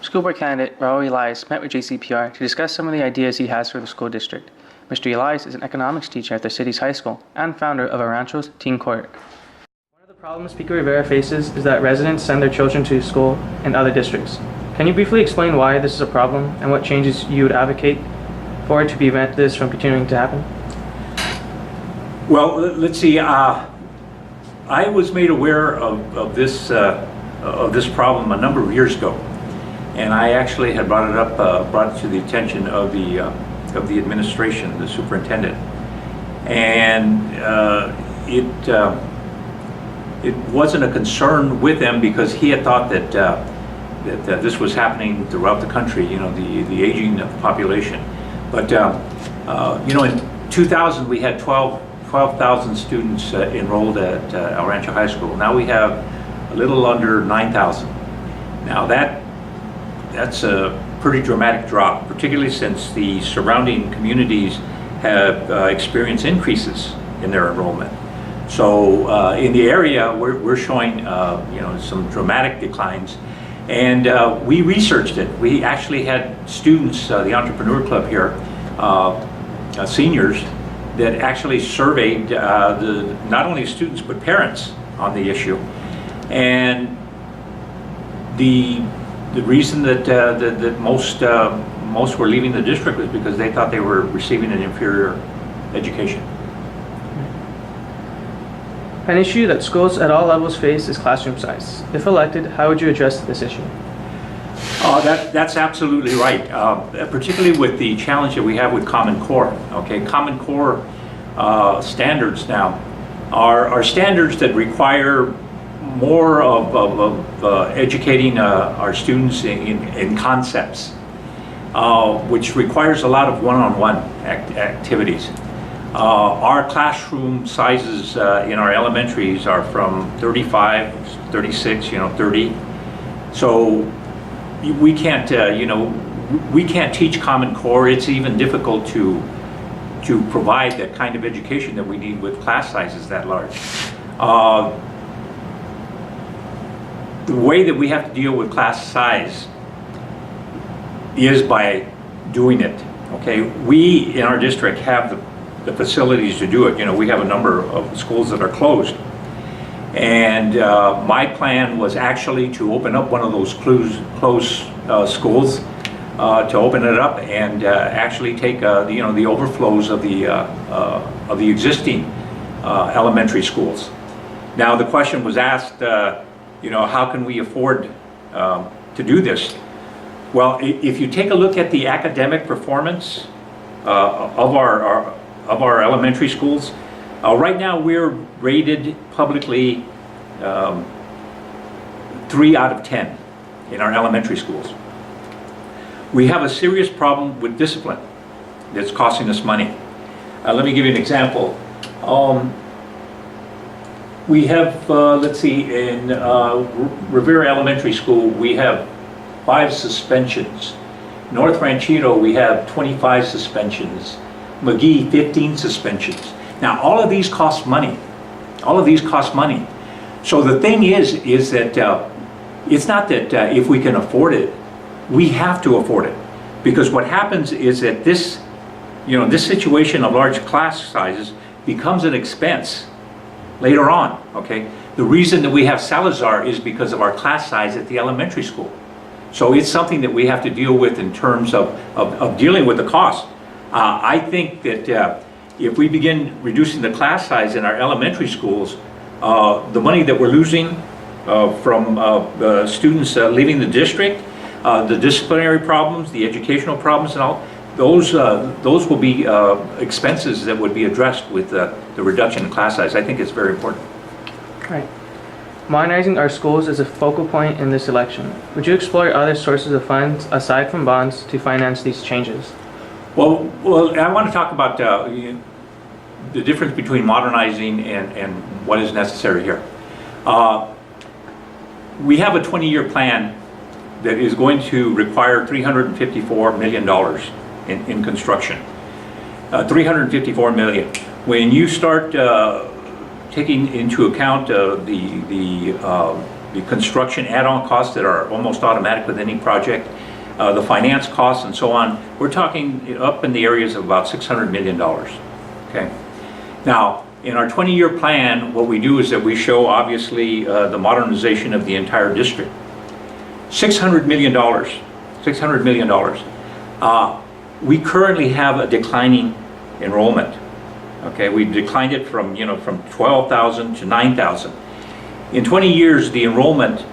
School Board candidate Raul Elias met with JCPR to discuss some of the ideas he has for the school district. Mr. Elias is an economics teacher at the city's high school and founder of Arancho's Teen Court. One of the problems Speaker Rivera faces is that residents send their children to school in other districts. Can you briefly explain why this is a problem and what changes you would advocate for to prevent this from continuing to happen? Well, let's see. I was made aware of this problem a number of years ago, and I actually had brought it to the attention of the administration, the superintendent, and it wasn't a concern with them because he had thought that this was happening throughout the country. You know, the aging of the population. But you know, in 2000 we had 12,000 students enrolled at El Rancho High School. Now we have a little under 9,000. Now that's a pretty dramatic drop, particularly since the surrounding communities have experienced increases in their enrollment. So in the area, we're showing you know, some dramatic declines, and we researched it. We actually had students, the Entrepreneur Club here, seniors, that actually surveyed not only students but parents on the issue, and the reason that most were leaving the district was because they thought they were receiving an inferior education. An issue that schools at all levels face is classroom size. If elected, how would you address this issue? That's absolutely right, particularly with the challenge that we have with Common Core. Okay, Common Core standards now are standards that require more of educating our students in concepts, which requires a lot of one-on-one activities. Our classroom sizes in our elementaries are from 35, 36, you know, 30. So we can't, you know, we can't teach Common Core. It's even difficult to provide that kind of education that we need with class sizes that large. The way that we have to deal with class size is by doing it. Okay, we in our district have the facilities to do it. You know, we have a number of schools that are closed, and my plan was actually to open up one of those closed schools, to open it up and actually take you know, the overflows of the existing elementary schools. Now the question was asked, you know, how can we afford to do this? Well, if you take a look at the academic performance of our elementary schools, right now we're rated publicly 3 out of 10 in our elementary schools. We have a serious problem with discipline that's costing us money. Let me give you an example. We have, let's see, in Rivera Elementary School, we have 5 suspensions. North Ranchito, we have 25 suspensions. McGee, 15 suspensions. Now, all of these cost money. All of these cost money. So the thing is that it's not that if we can afford it, we have to afford it. Because what happens is that this, you know, this situation of large class sizes becomes an expense later on, okay? The reason that we have Salazar is because of our class size at the elementary school. So it's something that we have to deal with in terms of dealing with the cost. I think that if we begin reducing the class size in our elementary schools, the money that we're losing from the students leaving the district, the disciplinary problems, the educational problems and all, those will be expenses that would be addressed with the reduction in class size. I think it's very important. Right. Modernizing our schools is a focal point in this election. Would you explore other sources of funds aside from bonds to finance these changes? Well, I want to talk about the difference between modernizing and what is necessary here. We have a 20-year plan that is going to require $354 million in construction. 354 million. When you start taking into account the the construction add-on costs that are almost automatic with any project, the finance costs and so on. We're talking up in the areas of about $600 million, okay? Now, in our 20-year plan, what we do is that we show, obviously, the modernization of the entire district. $600 million, $600 million. We currently have a declining enrollment. Okay, we declined it from, from 12,000 to 9,000. In 20 years, the enrollment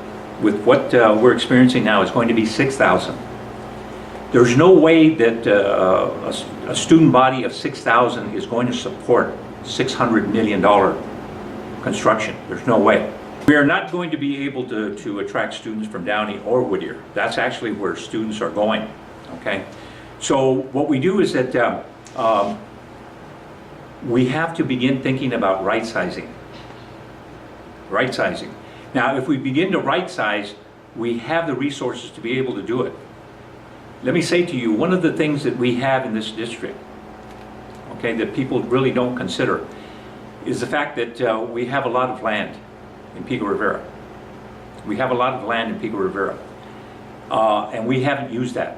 with what we're experiencing now is going to be 6,000. There's no way that a student body of 6,000 is going to support $600 million construction. There's no way. We are not going to be able to attract students from Downey or Whittier. That's actually where students are going, okay? So what we do is that we have to begin thinking about right-sizing. Right-sizing. Now, if we begin to right-size, we have the resources to be able to do it. Let me say to you, one of the things that we have in this district, okay, that people really don't consider, is the fact that we have a lot of land in Pico Rivera. We have a lot of land in Pico Rivera, and we haven't used that.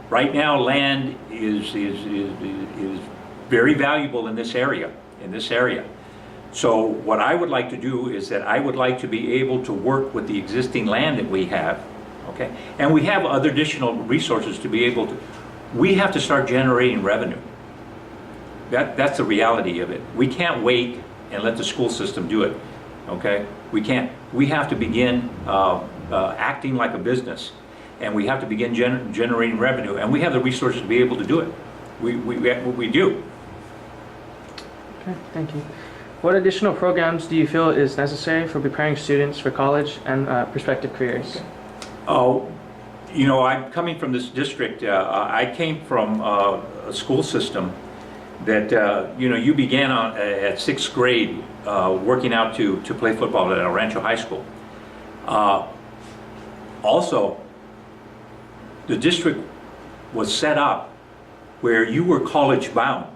Right now, land is very valuable in this area. So what I would like to do is that I would like to be able to work with the existing land that we have, okay? And we have other additional resources to be able to, we have to start generating revenue. That's the reality of it. We can't wait and let the school system do it, okay? We can't. We have to begin acting like a business, and we have to begin generating revenue, and we have the resources to be able to do it. We do. Okay, thank you. What additional programs do you feel is necessary for preparing students for college and prospective careers? Oh, I'm coming from this district. I came from a school system that, you began at 6th grade working out to play football at El Rancho High School. Also, the district was set up where you were college bound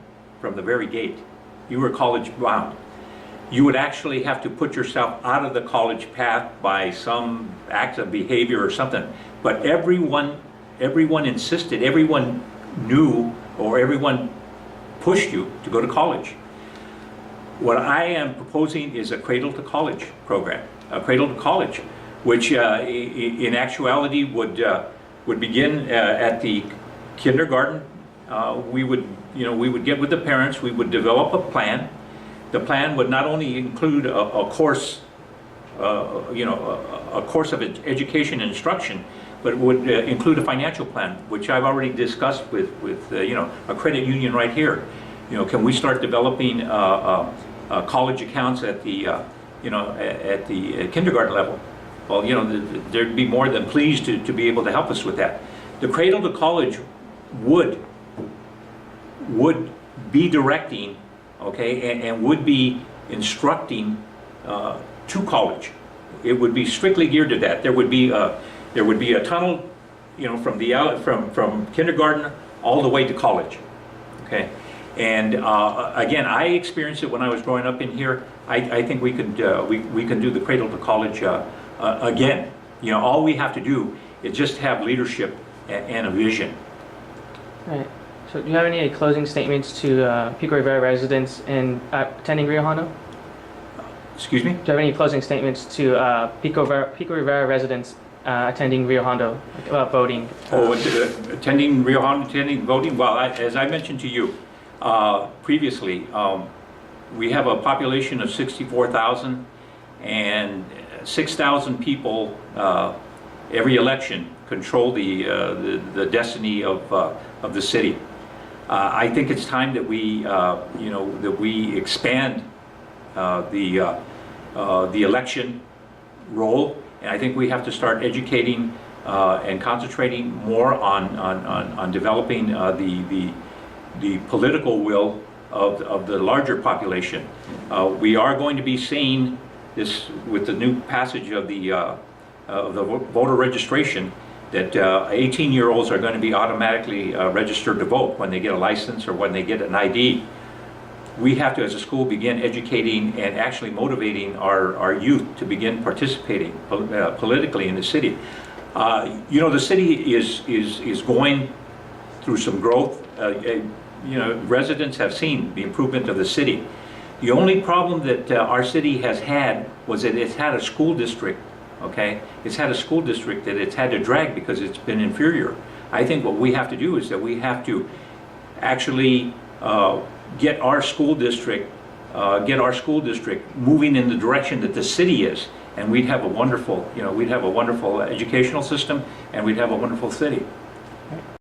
from the very gate. You were college bound. You would actually have to put yourself out of the college path by some act of behavior or something. But everyone insisted, everyone knew, or everyone pushed you to go to college. What I am proposing is a cradle to college program, a cradle to college, which in actuality would begin at the kindergarten. We would get with the parents, we would develop a plan. The plan would not only include a course, a course of education and instruction, but would include a financial plan, which I've already discussed with a credit union right here. Can we start developing college accounts at the at the kindergarten level? Well, they'd be more than pleased to be able to help us with that. The cradle to college would be directing, okay, and would be instructing to college. It would be strictly geared to that. There would be a tunnel, from kindergarten all the way to college, okay. And again, I experienced it when I was growing up in here. I think we can do the cradle to college again. All we have to do is just have leadership and a vision. Right. So do you have any closing statements to Pico Rivera residents in attending Rio Hondo? Excuse me? Do you have any closing statements to Pico Rivera residents attending Rio Hondo about voting? Attending Rio Hondo, attending voting? Well, as I mentioned to you previously, we have a population of 64,000, and 6,000 people every election control the destiny of the city. I think it's time that we that we expand the election role, and I think we have to start educating and concentrating more on developing the political will of the larger population. We are going to be seeing this with the new passage of the voter registration, that 18-year-olds are going to be automatically registered to vote when they get a license or when they get an ID. we have to, as a school, begin educating and actually motivating our youth to begin participating politically in the city. You know, the city is going through some growth. You know, residents have seen the improvement of the city. The only problem that our city has had was that it's had a school district, okay? It's had a school district that it's had to drag because it's been inferior. I think what we have to do is that we have to actually get our school district moving in the direction that the city is, and we'd have a wonderful, you know, we'd have a wonderful educational system, and we'd have a wonderful city.